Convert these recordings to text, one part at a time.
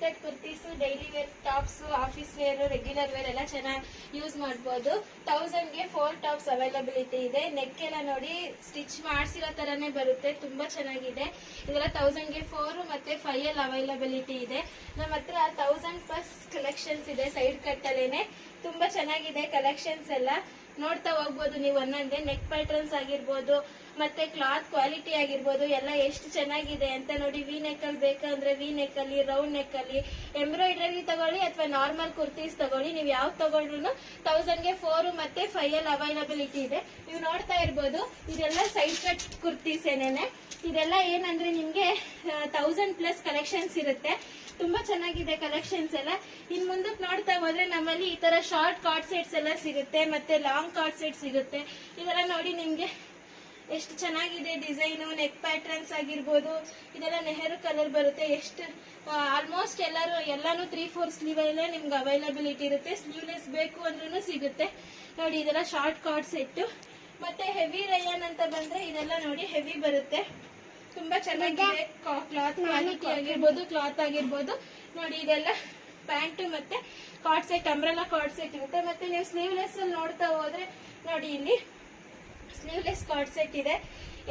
Cut kurtis, daily wear tops, office wear, regular wear ಎಲ್ಲ ಚೆನ್ನಾಗಿ use ಮಾಡ್ಬೋದು. 1000ಗೆ 4 ಟಾಪ್ಸ್ ಅವೈಲಬಿಲಿಟಿ ಇದೆ. ನೆಕ್ ಎಲ್ಲ ನೋಡಿ ಸ್ಟಿಚ್ ಮಾಡಿಸಿರೋ ತರನೇ ಬರುತ್ತೆ, ತುಂಬಾ ಚೆನ್ನಾಗಿದೆ. ಇದೆಲ್ಲ 1000ಗೆ 4 ಮತ್ತೆ 5 ಅವೈಲಬಿಲಿಟಿ ಇದೆ. ನಮ್ಮ ಹತ್ರ 1000+ ಕಲೆಕ್ಷನ್ಸ್ ಇದೆ ಸೈಡ್ ಕಟ್ ಅಲ್ಲೇನೆ. ತುಂಬಾ ಚೆನ್ನಾಗಿದೆ ಕಲೆಕ್ಷನ್ಸ್ ಎಲ್ಲ, ನೋಡ್ತಾ ಹೋಗ್ಬೋದು ನೀವು ಒಂದೊಂದೇ. ನೆಕ್ ಪ್ಯಾಟರ್ನ್ಸ್ ಆಗಿರ್ಬೋದು ಮತ್ತೆ ಕ್ಲಾತ್ ಕ್ವಾಲಿಟಿ ಆಗಿರ್ಬೋದು ಎಲ್ಲ ಎಷ್ಟು ಚೆನ್ನಾಗಿದೆ ಅಂತ ನೋಡಿ. ವಿ ನೆಕ್ ಅಲ್ಲಿ ಬೇಕಂದ್ರೆ ವಿ ನೆಕ್ ಅಲ್ಲಿ, ರೌಂಡ್ ನೆಕ್ ಅಲ್ಲಿ, ಎಂಬ್ರಾಯ್ಡರಿ ತಗೊಳ್ಳಿ ಅಥವಾ ನಾರ್ಮಲ್ ಕುರ್ತೀಸ್ ತಗೊಳ್ಳಿ, ನೀವು ಯಾವ್ದು ತಗೊಂಡ್ರು 1000ಗೆ 4 ಮತ್ತೆ 5 ಅವೈಲಬಿಲಿಟಿ ಇದೆ. ನೀವು ನೋಡ್ತಾ ಇರ್ಬೋದು ಇದೆಲ್ಲ ಸೈಡ್ ಕಟ್ ಕುರ್ತೀಸ್ ಏನೇನೆ. ಇದೆಲ್ಲ ಏನಂದ್ರೆ ನಿಮ್ಗೆ 1000+ ಕಲೆಕ್ಷನ್ಸ್ ಇರುತ್ತೆ. ತುಂಬಾ ಚೆನ್ನಾಗಿದೆ ಕಲೆಕ್ಷನ್ಸ್ ಎಲ್ಲ. ಇನ್ ಮುಂದಕ್ಕೆ ನೋಡ್ತಾ ಹೋದ್ರೆ ನಮ್ಮಲ್ಲಿ ಈ ತರ ಶಾರ್ಟ್ ಕಾರ್ಡ್ ಸೆಟ್ಸ್ ಎಲ್ಲ ಸಿಗುತ್ತೆ, ಮತ್ತೆ ಲಾಂಗ್ ಕಾರ್ಡ್ ಸೆಟ್ ಸಿಗುತ್ತೆ. ಇದೆಲ್ಲ ನೋಡಿ ನಿಮ್ಗೆ ಎಷ್ಟು ಚೆನ್ನಾಗಿದೆ ಡಿಸೈನು, ನೆಕ್ ಪ್ಯಾಟರ್ನ್ಸ್ ಆಗಿರ್ಬೋದು. ಇದೆಲ್ಲ ನೆಹರು ಕಲರ್ ಬರುತ್ತೆ. ಎಷ್ಟು ಆಲ್ಮೋಸ್ಟ್ ಎಲ್ಲಾನು 3/4 ಸ್ಲೀವ್ ಅಲ್ಲೇ ನಿಮ್ಗೆ ಅವೈಲಬಿಲಿಟಿ ಇರುತ್ತೆ. ಸ್ಲೀವ್ಲೆಸ್ ಬೇಕು ಅಂದ್ರೂ ಸಿಗುತ್ತೆ ನೋಡಿ. ಇದೆಲ್ಲ ಶಾರ್ಟ್ ಕಾರ್ಡ್ ಸೆಟ್. ಮತ್ತೆ ಹೆವಿ ರಯಾನ್ ಅಂತ ಬಂದ್ರೆ ಇದೆಲ್ಲ ನೋಡಿ ಹೆವಿ ಬರುತ್ತೆ, ತುಂಬಾ ಚೆನ್ನಾಗಿದೆ. ಕ್ಲಾತ್ ಕ್ವಾಲಿಟಿ ಆಗಿರ್ಬೋದು, ಕ್ಲಾತ್ ಆಗಿರ್ಬೋದು ನೋಡಿ. ಇದೆಲ್ಲ ಪ್ಯಾಂಟ್ ಮತ್ತೆ card set, umbrella card set ಇರುತ್ತೆ. ಮತ್ತೆ ನೀವು ಸ್ಲೀವ್ಲೆಸ್ ಅಲ್ಲಿ ನೋಡ್ತಾ ಹೋದ್ರೆ ನೋಡಿ, ಇಲ್ಲಿ ಸ್ಲೀವ್ಲೆಸ್ ಕಾರ್ಡ್ ಸೆಟ್ ಇದೆ.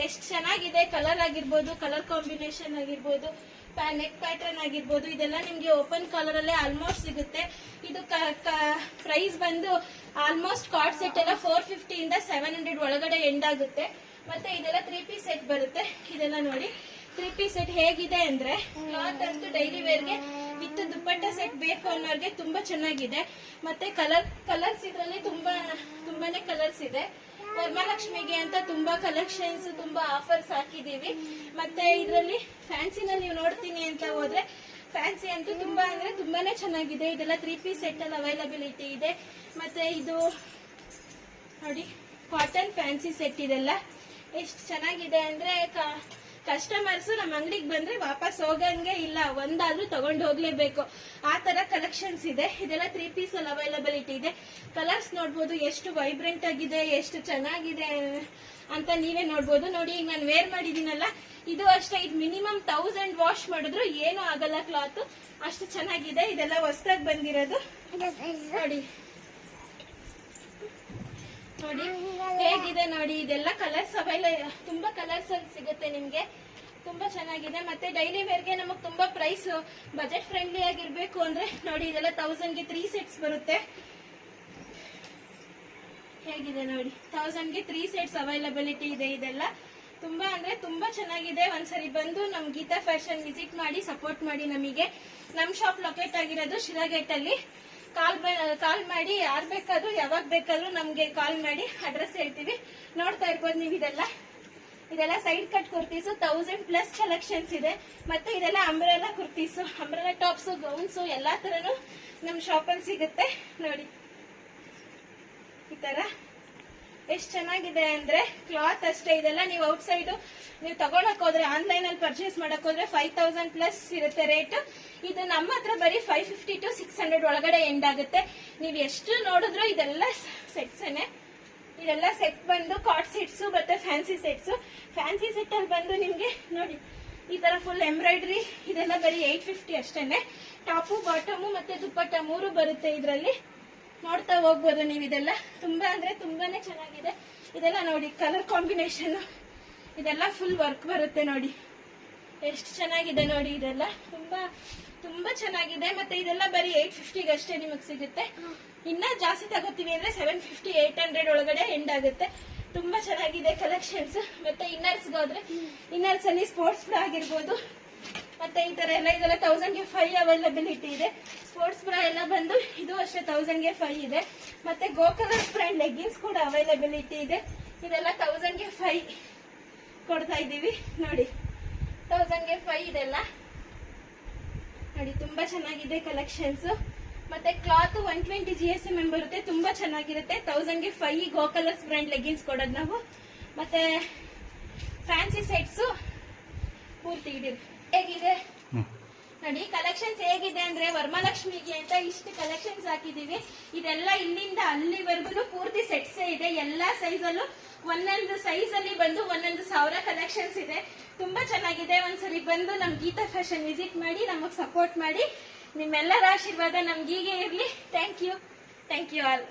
ಎಷ್ಟು ಚೆನ್ನಾಗಿದೆ. ಕಲರ್ ಆಗಿರ್ಬೋದು, ಕಲರ್ ಕಾಂಬಿನೇಷನ್ ಆಗಿರ್ಬೋದು, ನೆಕ್ ಪ್ಯಾಟರ್ನ್ ಆಗಿರ್ಬೋದು, ಇದೆಲ್ಲ ನಿಮ್ಗೆ ಓಪನ್ ಕಲರ್ ಅಲ್ಲೇ ಆಲ್ಮೋಸ್ಟ್ ಸಿಗುತ್ತೆ. ಇದು ಪ್ರೈಸ್ ಬಂದು ಆಲ್ಮೋಸ್ಟ್ ಕಾರ್ಡ್ ಸೆಟ್ ಎಲ್ಲ 450 ಇಂದ 700 ಒಳಗಡೆ ಎಂಡ್ ಆಗುತ್ತೆ. ಮತ್ತೆ ಇದೆಲ್ಲ 3 ಪೀಸ್ ಸೆಟ್ ಬರುತ್ತೆ. ಇದೆಲ್ಲ ನೋಡಿ 3 ಪೀಸ್ ಸೆಟ್ ಹೇಗಿದೆ ಅಂದ್ರೆ, ಕ್ಲಾತ್ ಅಂತೂ ಡೈಲಿ ವೇರ್ಗೆ ವಿತ್ ದುಪ್ಪಟ್ಟ ಸೆಟ್ ಬೇಕು ಅನ್ನೋರ್ಗೆ ತುಂಬಾ ಚೆನ್ನಾಗಿದೆ. ಮತ್ತೆ ಕಲರ್ಸ್ ಇದರಲ್ಲಿ ತುಂಬಾನೇ ಕಲರ್ಸ್ ಇದೆ. ವರಮಹಾಲಕ್ಷ್ಮಿಗೆ ಅಂತ ತುಂಬಾ ಕಲೆಕ್ಷನ್ಸ್, ತುಂಬಾ ಆಫರ್ಸ್ ಹಾಕಿದೀವಿ. ಮತ್ತೆ ಇದರಲ್ಲಿ ಫ್ಯಾನ್ಸಿನಲ್ಲಿ ನೀವು ನೋಡ್ತೀನಿ ಅಂತ ಹೋದ್ರೆ ಫ್ಯಾನ್ಸಿ ಅಂತೂ ತುಂಬಾ ಅಂದ್ರೆ ತುಂಬಾನೇ ಚೆನ್ನಾಗಿದೆ. ಇದೆಲ್ಲ 3 ಪೀಸ್ ಸೆಟ್ ಅಲ್ಲಿ ಅವೈಲಬಿಲಿಟಿ ಇದೆ. ಮತ್ತೆ ಇದು ನೋಡಿ ಕಾಟನ್ ಫ್ಯಾನ್ಸಿ ಸೆಟ್. ಇದೆಲ್ಲ ಎಷ್ಟು ಚೆನ್ನಾಗಿದೆ ಅಂದ್ರೆ ಕಸ್ಟಮರ್ಸ್ ನಮ್ಮ ಅಂಗಡಿಗೆ ಬಂದ್ರೆ ವಾಪಸ್ ಹೋಗಂಗೆ ಇಲ್ಲ, ಒಂದಾದ್ರೂ ತಗೊಂಡು ಹೋಗ್ಲೇಬೇಕು, ಆ ತರ ಕಲೆಕ್ಷನ್ಸ್ ಇದೆ. ಇದೆಲ್ಲ 3 ಪೀಸ್ ಅಲ್ಲಿ ಅವೈಲಬಿಲಿಟಿ ಇದೆ. ಕಲರ್ಸ್ ನೋಡ್ಬೋದು ಎಷ್ಟು ವೈಬ್ರೆಂಟ್ ಆಗಿದೆ, ಎಷ್ಟು ಚೆನ್ನಾಗಿದೆ ಅಂತ ನೀವೇ ನೋಡ್ಬೋದು. ನೋಡಿ ಈಗ ನಾನು ವೇರ್ ಮಾಡಿದೀನಲ್ಲ, ಇದು ಅಷ್ಟೇ. ಇದು ಮಿನಿಮಮ್ 1000 ವಾಶ್ ಮಾಡಿದ್ರು ಏನು ಆಗಲ್ಲ, ಕ್ಲಾತ್ ಅಷ್ಟು ಚೆನ್ನಾಗಿದೆ. ಇದೆಲ್ಲ ಹೊಸದಾಗಿ ಬಂದಿರೋದು ನೋಡಿ. ನೋಡಿ ಹೇಗಿದೆ ನೋಡಿ. ಇದೆಲ್ಲ ಕಲರ್ಸ್ ತುಂಬಾ ಕಲರ್ಸ್ ಅಲ್ಲಿ ಸಿಗುತ್ತೆ ನಿಮ್ಗೆ, ತುಂಬಾ ಚೆನ್ನಾಗಿದೆ. ಮತ್ತೆ ಡೈಲಿ ವೇರ್ಗೆ ನಮಗ್ ತುಂಬಾ ಪ್ರೈಸ್ ಬಜೆಟ್ ಫ್ರೆಂಡ್ಲಿ ಆಗಿರ್ಬೇಕು ಅಂದ್ರೆ ನೋಡಿ, ಇದೆಲ್ಲ 1000ಗೆ 3 ಸೆಟ್ಸ್ ಬರುತ್ತೆ. ಹೇಗಿದೆ ನೋಡಿ, 1000ಗೆ 3 ಸೆಟ್ಸ್ ಅವೈಲಬಿಲಿಟಿ ಇದೆ. ಇದೆಲ್ಲ ತುಂಬಾ ಅಂದ್ರೆ ತುಂಬಾ ಚೆನ್ನಾಗಿದೆ. ಒಂದ್ಸರಿ ಬಂದು ನಮ್ ಗೀತಾ ಫ್ಯಾಷನ್ ವಿಸಿಟ್ ಮಾಡಿ ಸಪೋರ್ಟ್ ಮಾಡಿ ನಮಗೆ. ನಮ್ ಶಾಪ್ ಲೊಕೇಟ್ ಆಗಿರೋದು ಶಿರಾಗೇಟ್ ಅಲ್ಲಿ. ಕಾಲ್ ಮಾಡಿ, ಯಾರು ಬೇಕಾದ್ರೂ ಯಾವಾಗ ಬೇಕಾದ್ರೂ ನಮ್ಗೆ ಕಾಲ್ ಮಾಡಿ ಅಡ್ರೆಸ್ ಹೇಳ್ತೀವಿ. ನೋಡ್ತಾ ಇರ್ಬೋದು ನೀವು. ಇದೆಲ್ಲ ಸೈಡ್ ಕಟ್ ಕುರ್ತೀಸು, 1000+ ಕಲೆಕ್ಷನ್ಸ್ ಇದೆ. ಮತ್ತೆ ಇದೆಲ್ಲ umbrella kurtis, umbrella tops, gowns ಎಲ್ಲಾ ತರನು ನಮ್ ಶಾಪ್ ಅಲ್ಲಿ ಸಿಗುತ್ತೆ ನೋಡಿ. ಈ ತರ ಎಷ್ಟು ಚೆನ್ನಾಗಿದೆ ಅಂದ್ರೆ ಕ್ಲಾತ್ ಅಷ್ಟೇ. ಇದೆಲ್ಲ ನೀವು ಔಟ್ಸೈಡ್ ನೀವು ತಗೊಳಕ್ ಹೋದ್ರೆ, ಆನ್ಲೈನ್ ಅಲ್ಲಿ ಪರ್ಚೇಸ್ ಮಾಡಕ್ ಹೋದ್ರೆ 5000+ ಇರುತ್ತೆ ರೇಟ್. ಇದು ನಮ್ಮ ಹತ್ರ ಬರೀ 550 to 600 ಒಳಗಡೆ ಎಂಡ್ ಆಗುತ್ತೆ. ನೀವು ಎಷ್ಟು ನೋಡಿದ್ರು ಇದೆಲ್ಲ ಸೆಟ್ಸ್. ಇದೆಲ್ಲ ಸೆಟ್ ಬಂದು ಕಾರ್ಡ್ ಸೆಟ್ಸ್ ಮತ್ತೆ ಫ್ಯಾನ್ಸಿ ಸೆಟ್ಸ್. ಫ್ಯಾನ್ಸಿ ಸೆಟ್ ಅಲ್ಲಿ ಬಂದು ನಿಮ್ಗೆ ನೋಡಿ ಈ ತರ ಫುಲ್ ಎಂಬ್ರಾಯ್ಡರಿ. ಇದೆಲ್ಲ ಬರೀ 850 ಅಷ್ಟೇನೆ. ಟಾಪು, ಬಾಟಮು ಮತ್ತೆ ದುಪ್ಪಟ್ಟ 3 ಬರುತ್ತೆ ಇದರಲ್ಲಿ. ನೋಡ್ತಾ ಹೋಗ್ಬೋದು ನೀವು. ಇದೆಲ್ಲ ತುಂಬಾ ಅಂದ್ರೆ ತುಂಬಾನೇ ಚೆನ್ನಾಗಿದೆ. ಇದೆಲ್ಲ ನೋಡಿ ಕಲರ್ ಕಾಂಬಿನೇಷನ್, ಇದೆಲ್ಲ ಫುಲ್ ವರ್ಕ್ ಬರುತ್ತೆ ನೋಡಿ. ಎಷ್ಟು ಚೆನ್ನಾಗಿದೆ ನೋಡಿ. ಇದೆಲ್ಲ ತುಂಬಾ ಚೆನ್ನಾಗಿದೆ. ಮತ್ತೆ ಇದೆಲ್ಲ ಬರೀ 850 ಅಷ್ಟೇ ನಿಮಗ್ ಸಿಗುತ್ತೆ. ಇನ್ನ ಜಾಸ್ತಿ ತಗೋತೀವಿ ಅಂದ್ರೆ 750, 800 ಒಳಗಡೆ ಎಂಡ್ ಆಗುತ್ತೆ. ತುಂಬಾ ಚೆನ್ನಾಗಿದೆ ಕಲೆಕ್ಷನ್ಸ್. ಮತ್ತೆ ಇನ್ನರ್ಸ್ ಹೋದ್ರೆ ಇನ್ನರ್ಸ್ ಅಲ್ಲಿ ಸ್ಪೋರ್ಟ್ಸ್ ಬ್ರಾ ಆಗಿರ್ಬೋದು, ಮತ್ತೆ ಈ ತರ ಎಲ್ಲ ಇದೆಲ್ಲ 1000ಗೆ 5 ಅವೈಲಬಿಲಿಟಿ ಇದೆ. ಸ್ಪೋರ್ಟ್ಸ್ ಬ್ರಾ ಎಲ್ಲ ಬಂದು ಇದು ಅಷ್ಟೇ 1000ಗೆ 5 ಇದೆ. ಮತ್ತೆ ಗೋಕಲರ್ಸ್ ಬ್ರ್ಯಾಂಡ್ ಲೆಗ್ಗಿನ್ಸ್ ಕೂಡ ಅವೈಲಬಿಲಿಟಿ ಇದೆ. ಇದೆಲ್ಲ 1000ಗೆ 5 ಕೊಡ್ತಾ ಇದೀವಿ ನೋಡಿ. 1000ಗೆ 5 ಇದೆಲ್ಲ ನೋಡಿ. ತುಂಬಾ ಚೆನ್ನಾಗಿದೆ ಕಲೆಕ್ಷನ್ಸ್. ಮತ್ತೆ ಕ್ಲಾತ್ 120 GSM ಬರುತ್ತೆ, ತುಂಬಾ ಚೆನ್ನಾಗಿರುತ್ತೆ. 1000ಗೆ 5 ಗೋಕಲರ್ಸ್ ಬ್ರ್ಯಾಂಡ್ ಲೆಗ್ಗಿನ್ಸ್ ಕೊಡೋದು ನಾವು. ಮತ್ತೆ ಫ್ಯಾನ್ಸಿ ಸೆಟ್ಸ್ ಪೂರ್ತಿ ಇಡಿರಿ. ಹೇಗಿದೆ ನೋಡಿ ಕಲೆಕ್ಷನ್ಸ್ ಹೇಗಿದೆ ಅಂದ್ರೆ, ವರಮಹಾಲಕ್ಷ್ಮಿಗೆ ಅಂತ ಇಷ್ಟು ಕಲೆಕ್ಷನ್ಸ್ ಹಾಕಿದೀವಿ. ಇದೆಲ್ಲ ಇಲ್ಲಿಂದ ಅಲ್ಲಿವರೆಗೂ ಪೂರ್ತಿ ಸೆಟ್ಸ್ ಇದೆ. ಎಲ್ಲಾ ಸೈಜ್ ಅಲ್ಲೂ ಒಂದೊಂದು ಸೈಜ್ ಅಲ್ಲಿ ಬಂದು 1000 ಕಲೆಕ್ಷನ್ಸ್ ಇದೆ. ತುಂಬಾ ಚೆನ್ನಾಗಿದೆ. ಒಂದ್ಸರಿ ಬಂದು ನಮ್ ಗೀತಾ ಫ್ಯಾಷನ್ ವಿಸಿಟ್ ಮಾಡಿ ನಮಗ್ ಸಪೋರ್ಟ್ ಮಾಡಿ. ನಿಮ್ಮೆಲ್ಲರ ಆಶೀರ್ವಾದ ನಮ್ಗೀಗೆ ಇರ್ಲಿ. Thank you all.